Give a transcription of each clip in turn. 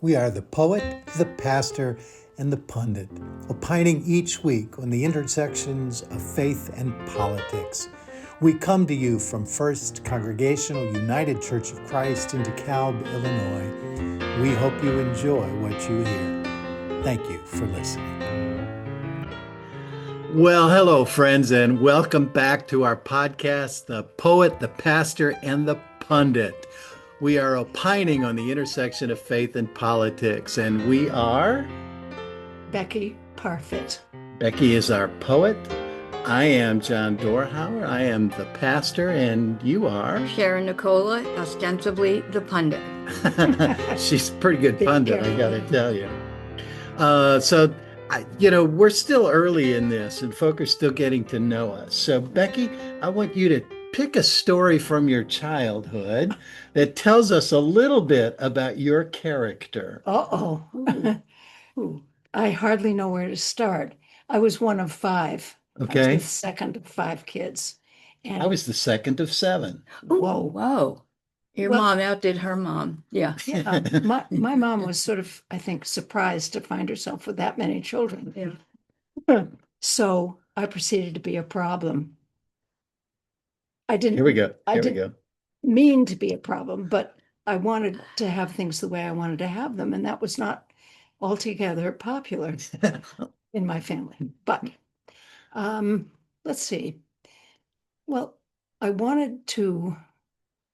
We are the poet, the pastor, and the pundit, opining each week on the intersections of faith and politics. We come to you from First Congregational United Church of Christ in DeKalb, Illinois. We hope you enjoy what you hear. Thank you for listening. Well, hello, friends, and welcome back to our podcast, The Poet, the Pastor, and the Pundit. We are opining on the intersection of faith and politics, and we are Becky Parfit. Becky is our poet. I am John Dorhauer. I am the pastor, and you are Sharon Nicola, ostensibly the pundit. She's a pretty good pundit, I gotta tell you. We're still early in this, and folk are still getting to know us. So, Becky, I want you to pick a story from your childhood that tells us a little bit about your character. I hardly know where to start. I was one of five. Okay. I was the second of five kids. And I was the second of seven. Whoa. Your mom outdid her mom. Yeah. My mom was sort of, I think, surprised to find herself with that many children. Yeah. So I proceeded to be a problem. Here we go. I didn't mean to be a problem, but I wanted to have things the way I wanted to have them, and that was not altogether popular in my family. But let's see. Well, I wanted to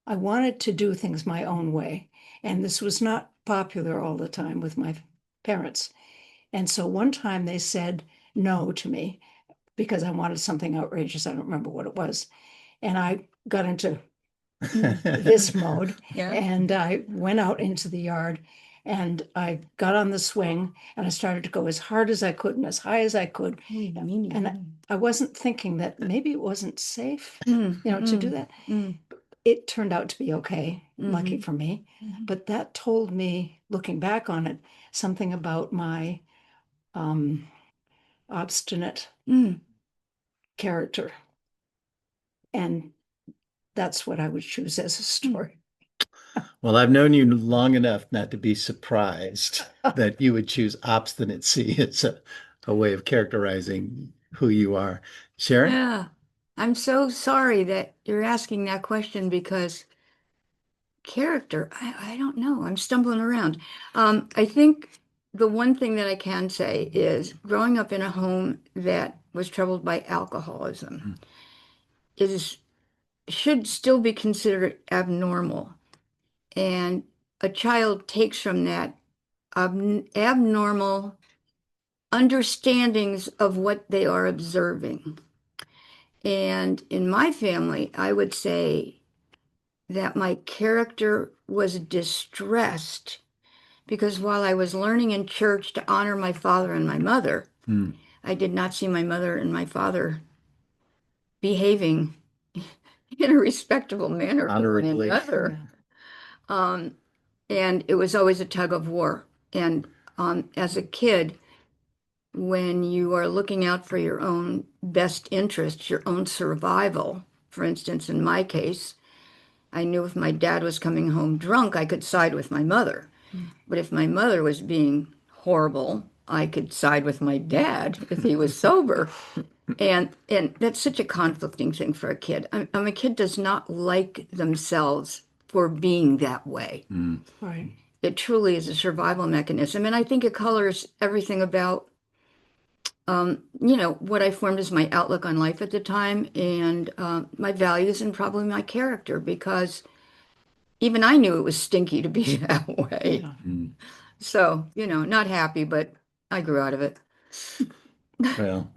do things my own way, and this was not popular all the time with my parents. And so one time they said no to me because I wanted something outrageous. I don't remember what it was. And I got into this mode, and I went out into the yard, and I got on the swing, and I started to go as hard as I could and as high as I could. And I wasn't thinking that maybe it wasn't safe, to do that. It turned out to be okay, lucky for me. But that told me, looking back on it, something about my obstinate character. And that's what I would choose as a story. Well, I've known you long enough not to be surprised that you would choose obstinacy as a way of characterizing who you are. Sharon? Yeah. I'm so sorry that you're asking that question because character, I don't know. I'm stumbling around. I think the one thing that I can say is growing up in a home that was troubled by alcoholism should still be considered abnormal. And a child takes from that abnormal understandings of what they are observing. And in my family, I would say that my character was distressed because while I was learning in church to honor my father and my mother, I did not see my mother and my father behaving in a respectable manner for one another. And it was always a tug of war. And as a kid, when you are looking out for your own best interests, your own survival, for instance, in my case, I knew if my dad was coming home drunk, I could side with my mother. But if my mother was being horrible, I could side with my dad if he was sober. And that's such a conflicting thing for a kid. A kid does not like themselves for being that way. Right. It truly is a survival mechanism. And I think it colors everything about, what I formed as my outlook on life at the time and my values and probably my character, because even I knew it was stinky to be that way. So, not happy, but I grew out of it. Well,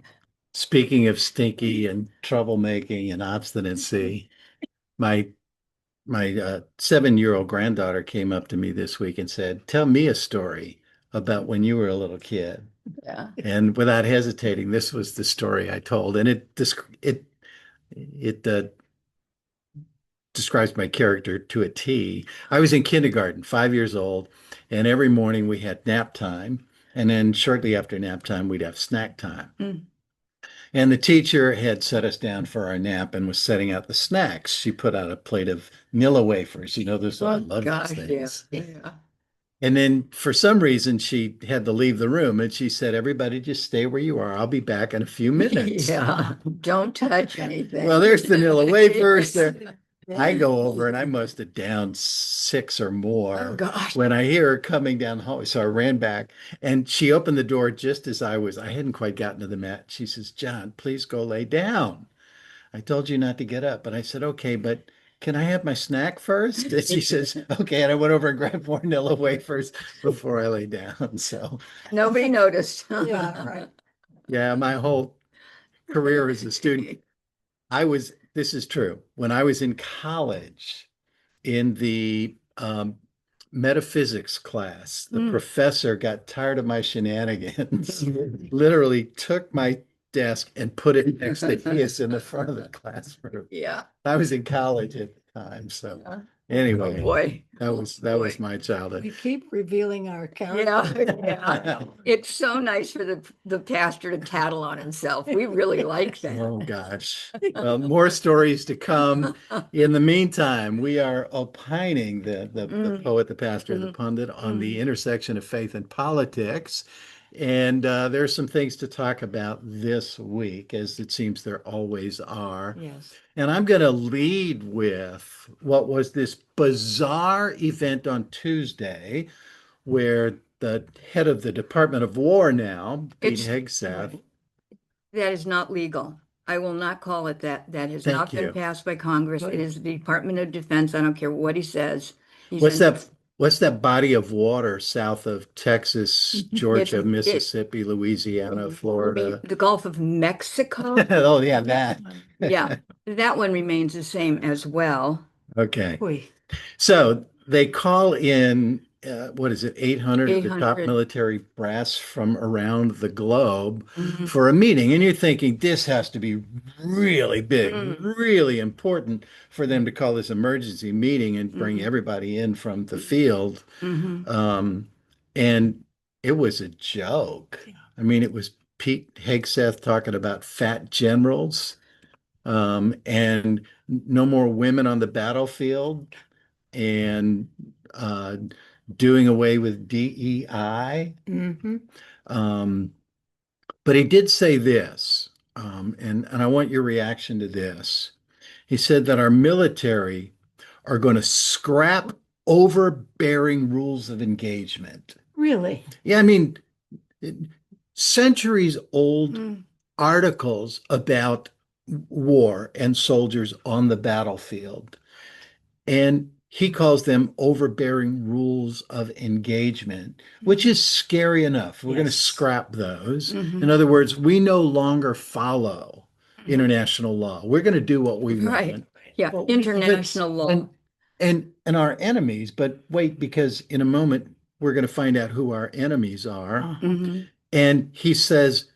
speaking of stinky and troublemaking and obstinacy, my 7-year-old granddaughter came up to me this week and said, "Tell me a story about when you were a little kid." Yeah. And without hesitating, this was the story I told, and it describes my character to a T. I was in kindergarten, 5 years old, and every morning we had nap time, and then shortly after nap time, we'd have snack time. And the teacher had set us down for our nap and was setting out the snacks. She put out a plate of Nilla wafers. I love those things. Yeah. And then for some reason, she had to leave the room and she said, everybody just stay where you are. I'll be back in a few minutes. Yeah, don't touch anything. Well, there's vanilla wafers there. Yes. I go over and I must have downed 6 or Oh, more gosh. when I hear her coming down the hallway. So I ran back and she opened the door just as I hadn't quite gotten to the mat. She says, John, please go lay down. I told you not to get up. And I said, okay, but can I have my snack first? And she says, okay. And I went over and grabbed more vanilla wafers before I lay down. So Nobody noticed. Yeah, right. yeah, my whole career as a student, this is true. When I was in college in the metaphysics class, the professor got tired of my shenanigans, literally took my desk and put it next to his in the front of the classroom. Yeah. I was in college at the time. So Oh, anyway, boy. that was my childhood. We keep revealing our Yeah, character. yeah. It's so nice for the pastor to tattle on himself. We really like that. Oh gosh. Well, more stories to come. In the meantime, we are opining the poet, the pastor, the pundit on the intersection of faith and politics. And there's some things to talk about this week, as it seems there always are. Yes. And I'm going to lead with what was this bizarre event on Tuesday, where the head of the Department of War now, Pete It's- Hegseth, That is not legal. I will not call it that. That has Thank not been you. passed by Congress. It is the Department of Defense. I don't care what he says. He's What's that body of water south of Texas, Georgia, It- Mississippi, Louisiana, Florida? The Gulf of Mexico. Oh, yeah, that. Yeah, that one remains the same as well. Okay. Oy. So they call in, what is it, 800 of the top 800. military brass from around the globe Mhm. for a meeting. And you're thinking this has to be really big, Mm. really important for them to call this emergency meeting and bring everybody in from the field. Mhm. And it was a joke. I mean, it was Pete Hegseth talking about fat generals, and no more women on the battlefield, and doing away with DEI. Mhm. But he did say this, and I want your reaction to this. He said that our military are going to scrap overbearing rules of engagement. Really? Yeah, I mean, centuries old Mm. articles about war and soldiers on the battlefield. And he calls them overbearing rules of engagement, which is scary enough. We're going to Yes. scrap those. Mhm. In other words, we no longer follow international law. We're going to do what we Right. want. Yeah, Well, international law. And our enemies, but wait, because in a moment we're going to find out who our enemies are. Uh-huh. Mhm. And he says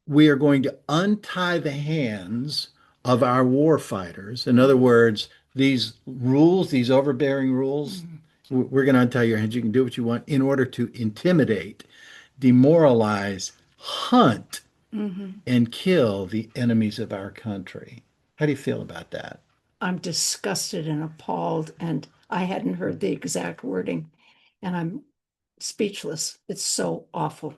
we are going to untie the hands of our war fighters. In other words, these rules, these overbearing rules, we're going to untie your hands. You can do what you want in order to intimidate, demoralize, hunt, Mhm. and kill the enemies of our country. How do you feel about that? I'm disgusted and appalled, and I hadn't heard the exact wording, and I'm speechless. It's so awful.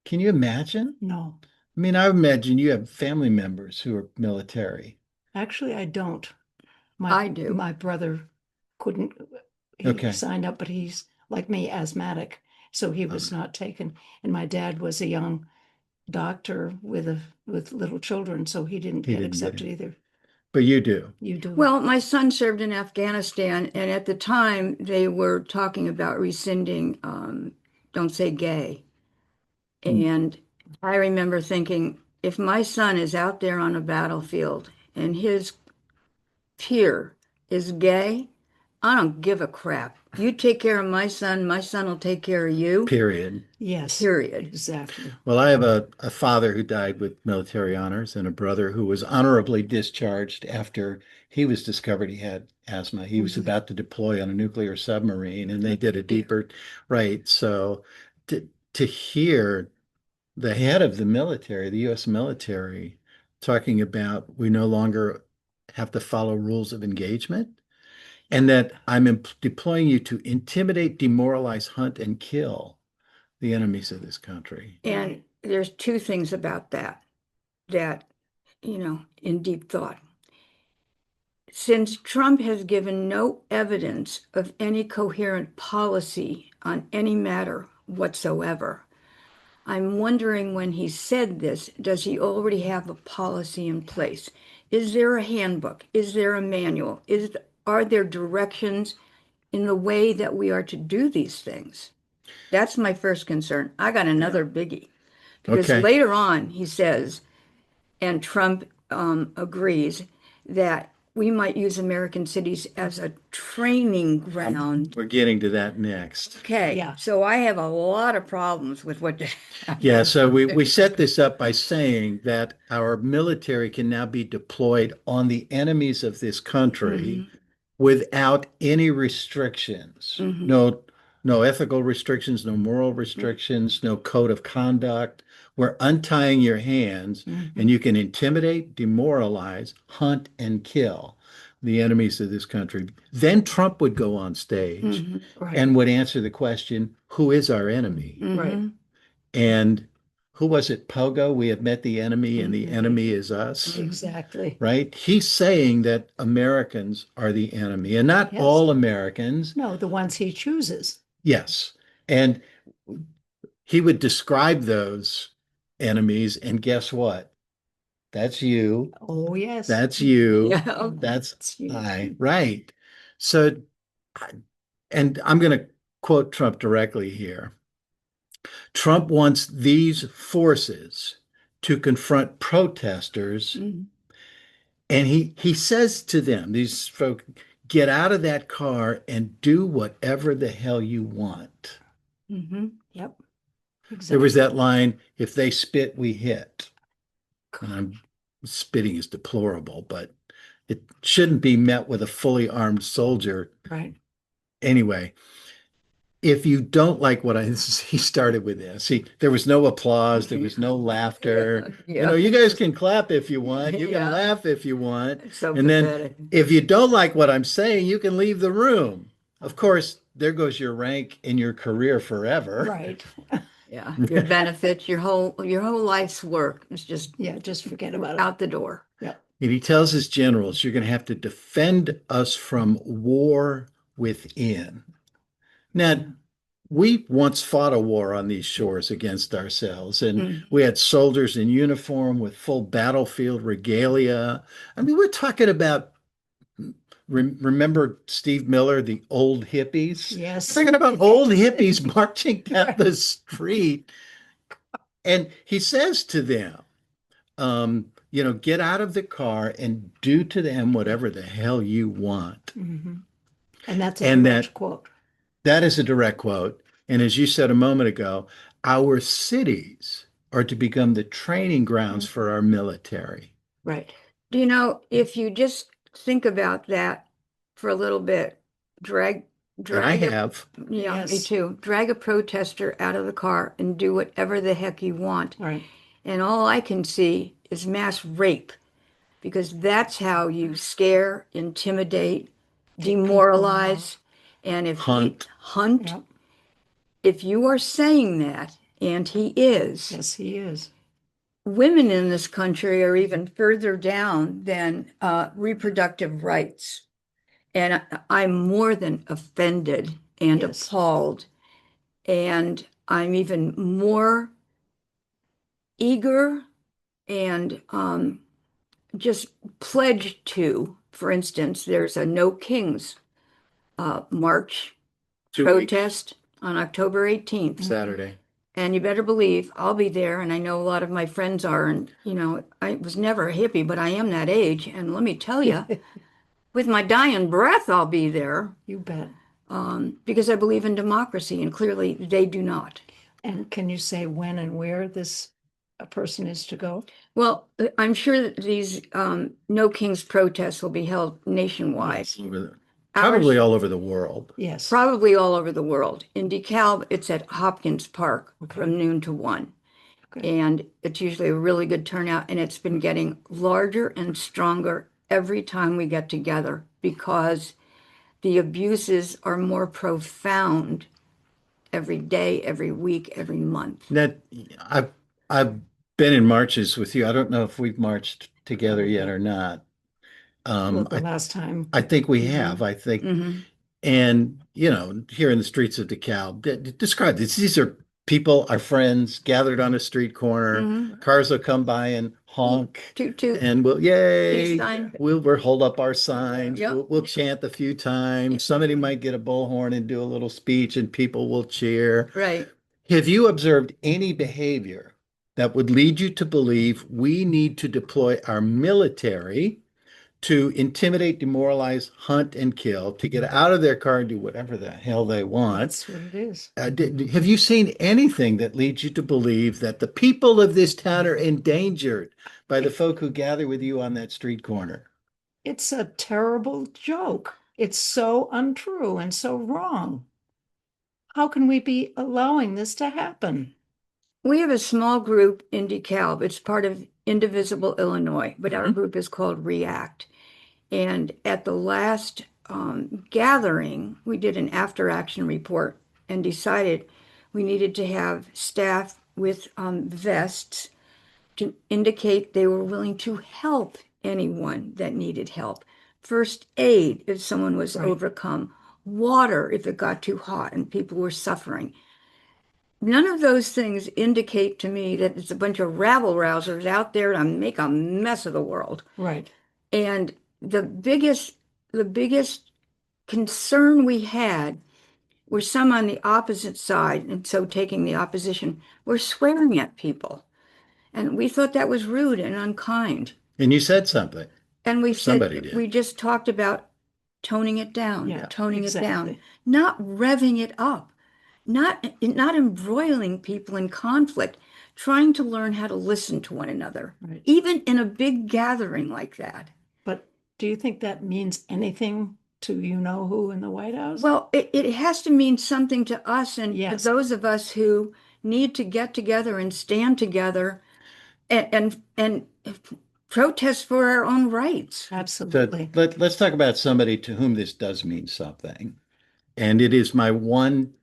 Can you imagine? No, I mean, I imagine you have family members who are military. actually, I don't. I do. My brother couldn't, he Okay. signed up, but he's like me, asthmatic, so he was not taken. And my dad was a young doctor with little children, so he didn't He get didn't get accepted it. either. But you do. You do. Well, my son served in Afghanistan, and at the time they were talking about rescinding Don't Say Gay. And I remember thinking, if my son is out there on a battlefield and his peer is gay, I don't give a crap. You take care of my son will take care of you. Period. Yes, Period. exactly. Well, I have a father who died with military honors and a brother who was honorably discharged after he was discovered he had asthma. He was about to deploy on a nuclear submarine and they did a deeper, right. So to hear the head of the military, the US military, talking about we no longer have to follow rules of engagement. and that I'm deploying you to intimidate, demoralize, hunt, and kill the enemies of this country. And there's two things about that, in deep thought. Since Trump has given no evidence of any coherent policy on any matter whatsoever, I'm wondering, when he said this, does he already have a policy in place? Is there a handbook? Is there a manual? Are there directions in the way that we are to do these things? That's my first concern. I got another biggie. Because Okay. later on, he says, and Trump agrees, that we might use American cities as a training ground. We're getting to that next. Okay, Yeah. so I have a lot of problems with what. Yeah, so we set this up by saying that our military can now be deployed on the enemies of this country without any restrictions. Mhm. No ethical restrictions, no moral restrictions, no code of conduct. We're untying your hands, and you can intimidate, demoralize, hunt, and kill the enemies of this country. Then Trump would go on stage Right. and would answer the question, who is our enemy? Right. And who was it? Pogo? We have met the enemy, and the enemy is us. Exactly. Right? He's saying that Americans are the enemy, and not Yes. all Americans. No, the ones he chooses. Yes. And he would describe those enemies, and guess what? That's you. Oh, yes. That's you. Yeah. That's you. I. Right. So, and I'm going to quote Trump directly here. Trump wants these forces to confront protesters, and he says to them, these folks, get out of that car and do whatever the hell you want. Yep. Exactly. There was that line, if they spit, we hit. And spitting is deplorable, but it shouldn't be met with a fully armed soldier. Right. Anyway, if you don't like what he started with this. There was no applause. There was no laughter. Yeah. You guys can clap if you want. You can Yeah. laugh if you want. It's so And pathetic. then if you don't like what I'm saying, you can leave the room. Of course, there goes your rank in your career forever. Right. Yeah, your benefits, your whole life's work is just Yeah, just forget about it. out the door. Yeah. And he tells his generals, you're going to have to defend us from war within. Now, we once fought a war on these shores against ourselves, and we had soldiers in uniform with full battlefield regalia. I mean, we're talking about, remember Steve Miller, the old hippies? Yes. We're talking about old hippies marching down the street. And he says to them, get out of the car and do to them whatever the hell you want. And that's a direct quote. That is a direct quote. And as you said a moment ago, our cities are to become the training grounds for our military. Right. Do you know, if you just think about that for a little bit, drag. And I have. Yeah, Yes. me too. Drag a protester out of the car and do whatever the heck you want. Right. And all I can see is mass rape, because that's how you scare, intimidate, demoralize, and if Hunt. Yep. If you are saying that, and he is, Yes, he is. women in this country are even further down than reproductive rights. And I'm more than offended and Yes. appalled. And I'm even more eager and just pledged to, for instance, there's a No Kings march 2 weeks. protest on October 18th. Saturday. And you better believe I'll be there, and I know a lot of my friends are. And, I was never a hippie, but I am that age. And let me tell you, with my dying breath, I'll be there. You bet. Because I believe in democracy, and clearly they do not. And can you say when and where a person is to go? Well, I'm sure that these No Kings protests will be held nationwide. Probably all over the world. Yes. Probably all over the world. In DeKalb, it's at Hopkins Park from noon to 1. Okay. And it's usually a really good turnout, and it's been getting larger and stronger every time we get together, because the abuses are more profound every day, every week, every month. That I've been in marches with you. I don't know if we've marched together yet or not. Well, the I last time. I think we Mhm. have. I think, Mhm. and here in the streets of DeKalb, describe this. These are people, our friends, gathered on a street corner. Mhm. Cars will come by and honk, Toot toot. and we'll Peace yay. sign. We'll hold up our signs. Yep. We'll chant a few times. Somebody might get a bullhorn and do a little speech, and people will cheer. Right. Have you observed any behavior that would lead you to believe we need to deploy our military to intimidate, demoralize, hunt, and kill, to get out of their car and do whatever the hell they want? That's what it is. Have you seen anything that leads you to believe that the people of this town are endangered by the folk who gather with you on that street corner? It's a terrible joke. It's so untrue and so wrong. How can we be allowing this to happen? We have a small group in DeKalb. It's part of Indivisible Illinois, but our Mhm. group is called React. And at the last gathering, we did an after action report and decided we needed to have staff with vests to indicate they were willing to help anyone that needed help. First aid if someone was Right. overcome, water if it got too hot and people were suffering. None of those things indicate to me that it's a bunch of rabble-rousers out there to make a mess of the world. Right. And the biggest concern we had were some on the opposite side, and so taking the opposition, were swearing at people. And we thought that was rude and unkind. And you said something. And we Somebody said did. we just talked about toning it down, Yeah, toning it down, exactly. not revving it up, not embroiling people in conflict, trying to learn how to listen to one another, Right. even in a big gathering like that. But do you think that means anything to you know who in the White House? Well, it has to mean something to us and Yes. those of us who need to get together and stand together and protest for our own rights. Absolutely. Let's talk about somebody to whom this does mean something. And it is my one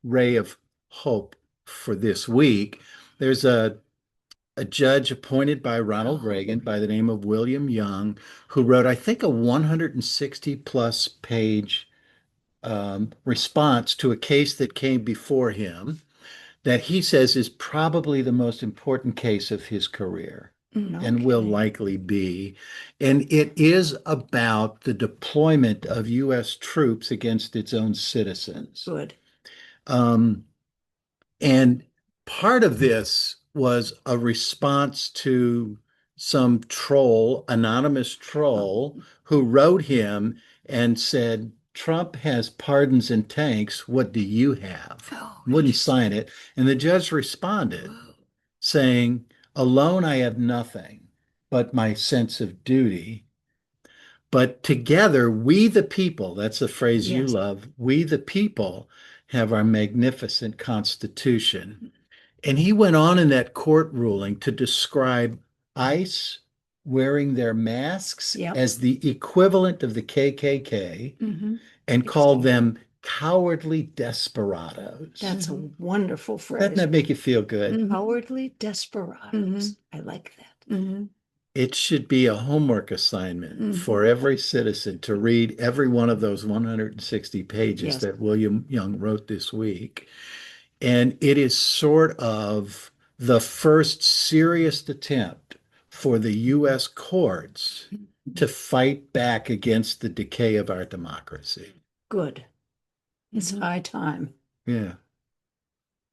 ray of hope for this week. There's a judge appointed by Ronald Reagan by the name of William Young, who wrote, I think, a 160 plus page response to a case that came before him that he says is probably the most important case of his career. And will Okay. likely be. And it is about the deployment of U.S. troops against its own citizens. Good. And part of this was a response to some troll, anonymous troll, who wrote him and said, Trump has pardons and tanks. What do you have? Oh, Wouldn't sign it. And the judge responded saying, alone I have nothing but my sense of duty. But together, we the people, that's a phrase you Yes. love, we the people have our magnificent Constitution. And he went on in that court ruling to describe ICE wearing their masks Yep. as the equivalent of the KKK Mm-hmm. and called them cowardly desperados. That's a wonderful Doesn't phrase. that make you feel good? Mhm. Cowardly desperados. I like that. Mm-hmm. It should be a homework assignment for every citizen to read every one of those 160 pages Yes. that William Young wrote this week. And it is sort of the first serious attempt for the U.S. courts to fight back against the decay of our democracy. Good. It's Mhm. high time. Yeah,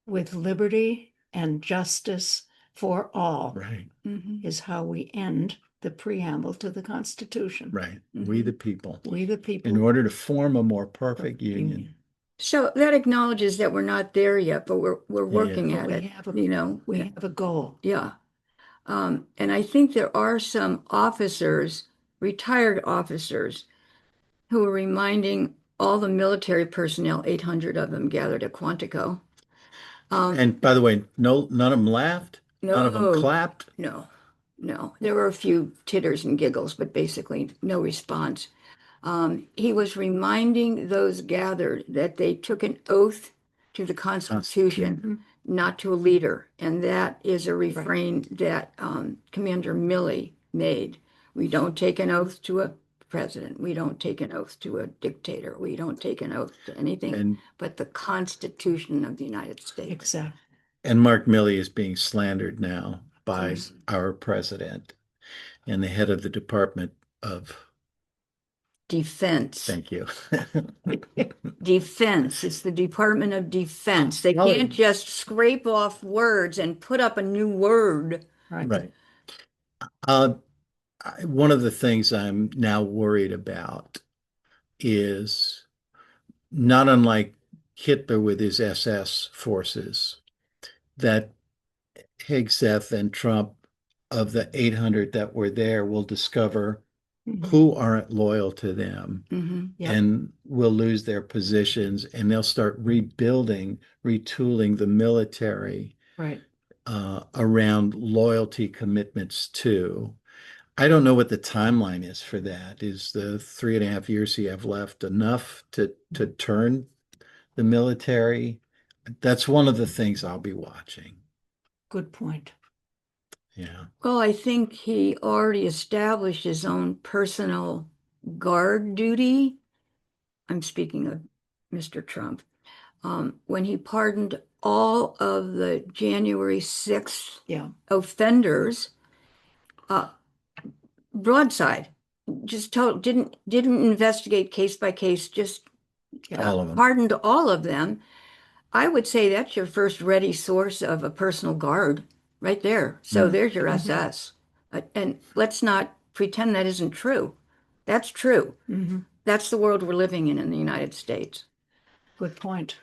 With liberty and justice for all right, Mm-hmm. is how we end the preamble to the Constitution. right. We the people. We the people. In order to form a more perfect union. So that acknowledges that we're not there yet, but we're working But at we it. have a- You know, We have a goal. yeah. And I think there are some officers, retired officers, who are reminding all the military personnel, 800 of them gathered at Quantico. And by the way, none of them laughed. None of them No. clapped. No. There were a few titters and giggles, but basically no response. He was reminding those gathered that they took an oath to the Constitution, not to a leader. And that is a refrain that Commander Milley made. We don't take an oath to a president. We don't take an oath to a dictator. We don't take an oath to anything but the Constitution of the United States. Exactly. And Mark Milley is being slandered now by our president and the head of the Department of Defense. Thank you. Defense. It's the Department of Defense. They can't just scrape off words and put up a new word. Right. One of the things I'm now worried about is, not unlike Hitler with his SS forces, that Hegseth and Trump, of the 800 that were there, will discover who aren't loyal to them and will lose their positions, and they'll start rebuilding, retooling the military around loyalty commitments too. I don't know what the timeline is for that. Is the 3.5 years you have left enough to turn the military? That's one of the things I'll be watching. Good point. Yeah. Well, I think he already established his own personal guard duty. I'm speaking of Mr. Trump. When he pardoned all of the January 6th offenders, broadside, just didn't investigate case by case, just all of them. Pardoned all of them. I would say that's your first ready source of a personal guard right there. So there's your SS. And let's not pretend that isn't true. That's true. That's the world we're living in the United States. Good point.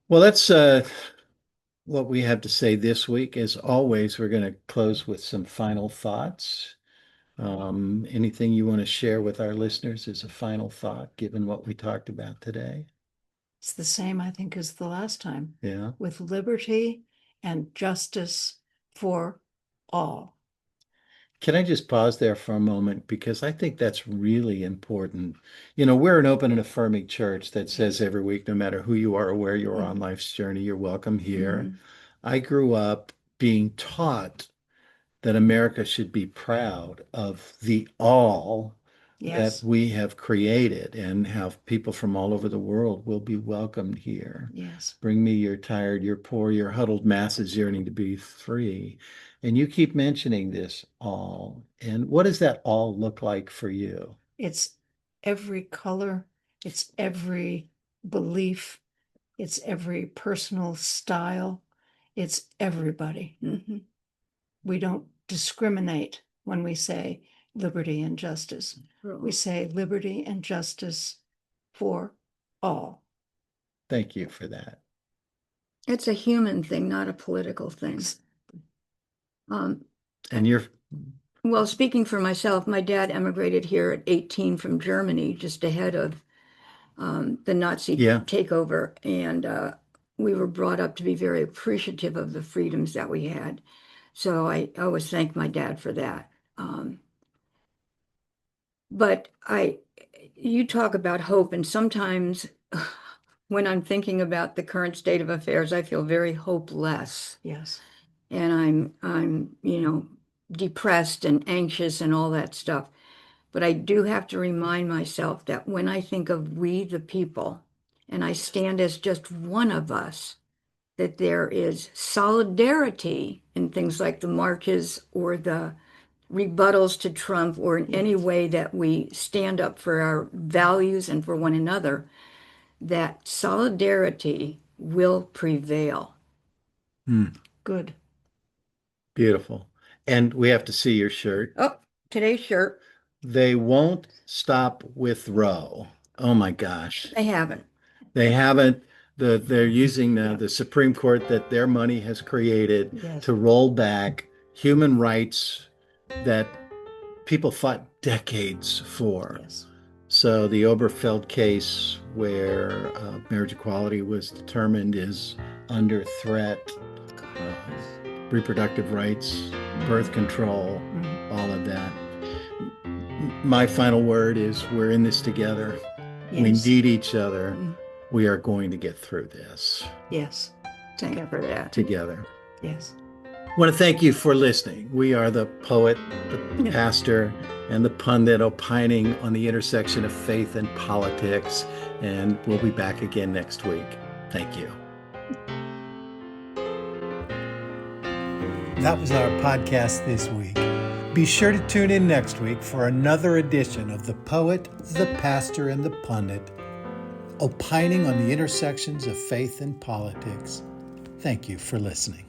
Well, that's what we have to say this week. As always, we're going to close with some final thoughts. Anything you want to share with our listeners as a final thought, given what we talked about today? It's the same, I think, as the last time. Yeah. With liberty and justice for all. Can I just pause there for a moment? Because I think that's really important. You know, we're an open and affirming church that says every week, no matter who you are or where you are on life's journey, you're welcome here. I grew up being taught that America should be proud of the all that we have created, and how people from all over the world will be welcomed here. Yes. Bring me your tired, your poor, your huddled masses yearning to be free. And you keep mentioning this all. And what does that all look like for you? It's every color. It's every belief. It's every personal style. It's everybody. We don't discriminate when we say liberty and justice. We say liberty and justice for all. Thank you for that. It's a human thing, not a political thing. And you're... Well, speaking for myself, my dad emigrated here at 18 from Germany, just ahead of the Nazi takeover. And we were brought up to be very appreciative of the freedoms that we had. So I always thank my dad for that. But you talk about hope, and sometimes when I'm thinking about the current state of affairs, I feel very hopeless. Yes. And I'm, depressed and anxious and all that stuff. But I do have to remind myself that when I think of we the people, and I stand as just one of us, that there is solidarity in things like the marches or the rebuttals to Trump, or in any way that we stand up for our values and for one another, that solidarity will prevail. Good. Beautiful. And we have to see your shirt. Oh, today's shirt. They won't stop with Roe. Oh my gosh. They haven't. They haven't. They're using the Supreme Court that their money has created to roll back human rights that people fought decades for. So the Oberfeld case, where marriage equality was determined, is under threat. Reproductive rights, birth control, all of that. my final word is we're in this together. We Yes. need each other. Mm. We are going to get through this Yes. Thank you for that. together. Yes. I want to thank you for listening. We are the poet, the pastor, and the pundit opining on the intersection of faith and politics. And we'll be back again next week. Thank you. That was our podcast this week. Be sure to tune in next week for another edition of the poet, the pastor, and the pundit, opining on the intersections of faith and politics. Thank you for listening.